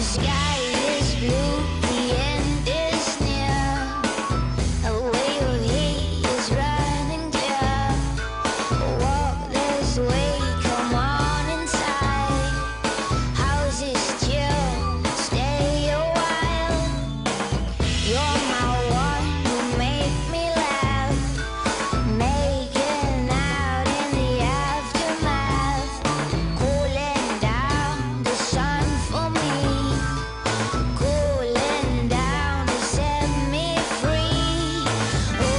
sky is blue, the end is near. A wave of heat is running clear. Walk this way, come on inside. Houses chill, stay a while. You're my one who make me laugh. Making out in the aftermath. Cooling down the sun for me. Cooling down to set me free. Oh,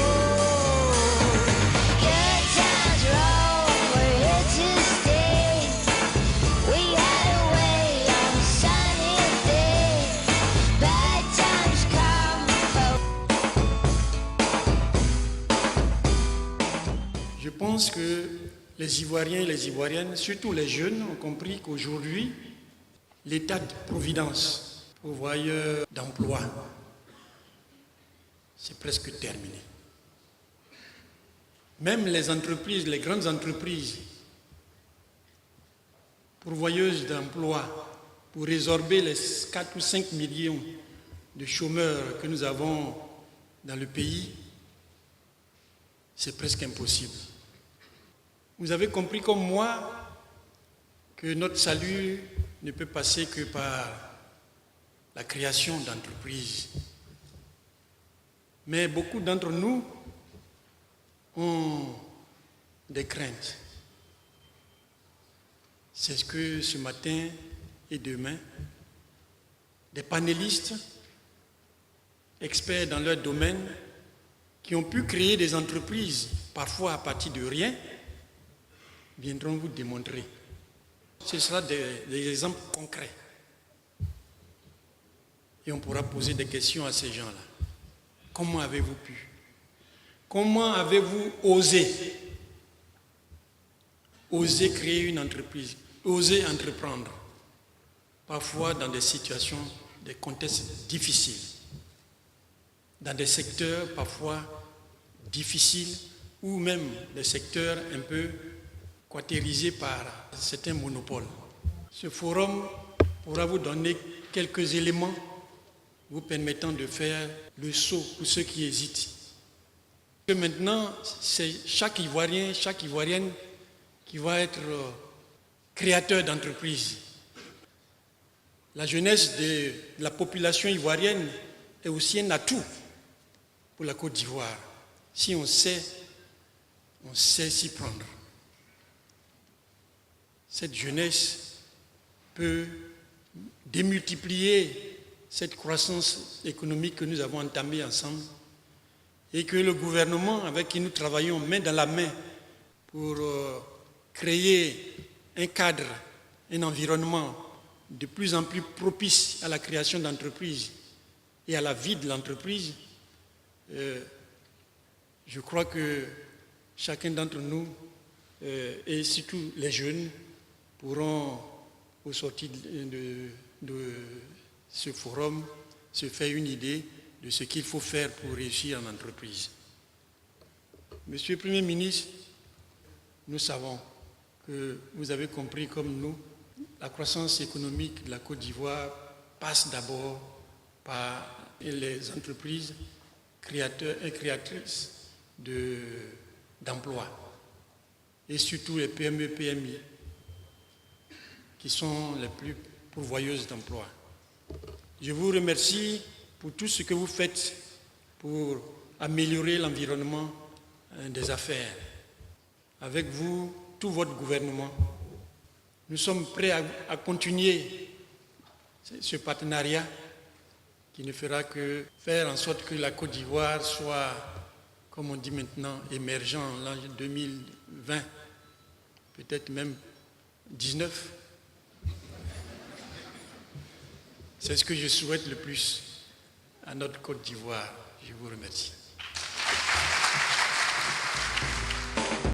good times roll, we're here to stay. We had a way on a sunny day. Bad times come, Je pense que les Ivoiriens et les Ivoiriennes, surtout les jeunes, ont compris qu'aujourd'hui, l'état de providence pourvoyeur d'emploi, c'est presque terminé. Même les entreprises, les grandes entreprises pourvoyeuses d'emploi pour résorber les 4 ou 5 millions de chômeurs que nous avons dans le pays, c'est presque impossible. Vous avez compris comme moi que notre salut ne peut passer que par la création d'entreprises. Mais beaucoup d'entre nous ont des craintes. C'est ce que ce matin et demain, des panélistes, experts dans leur domaine, qui ont pu créer des entreprises, parfois à partir de rien, viendront vous démontrer. Ce sera des exemples concrets. Et on pourra poser des questions à ces gens-là. Comment avez-vous pu? Comment avez-vous osé créer une entreprise, osé entreprendre, parfois dans des situations, des contextes difficiles, dans des secteurs parfois difficiles ou même des secteurs un peu caractérisés par certains monopoles. Ce forum pourra vous donner quelques éléments vous permettant de faire le saut pour ceux qui hésitent. Que maintenant, c'est chaque Ivoirien, chaque Ivoirienne qui va être créateur d'entreprise. La jeunesse de la population ivoirienne est aussi un atout pour la Côte d'Ivoire, si on sait s'y prendre. Cette jeunesse peut démultiplier cette croissance économique que nous avons entamée ensemble et que le gouvernement avec qui nous travaillons main dans la main pour créer un cadre, un environnement de plus en plus propice à la création d'entreprises et à la vie de l'entreprise, je crois que chacun d'entre nous, et surtout les jeunes, pourront, au sortir de ce forum, se faire une idée de ce qu'il faut faire pour réussir en entreprise. Monsieur le Premier ministre, nous savons que vous avez compris comme nous, la croissance économique de la Côte d'Ivoire passe d'abord par les entreprises créateurs et créatrices d'emplois, et surtout les PME, PMI, qui sont les plus pourvoyeuses d'emplois. Je vous remercie pour tout ce que vous faites pour améliorer l'environnement des affaires. Avec vous, tout votre gouvernement, nous sommes prêts à continuer ce partenariat qui ne fera que faire en sorte que la Côte d'Ivoire soit, comme on dit maintenant, émergent en l'an 2020, peut-être même 19. C'est ce que je souhaite le plus à notre Côte d'Ivoire. Je vous remercie.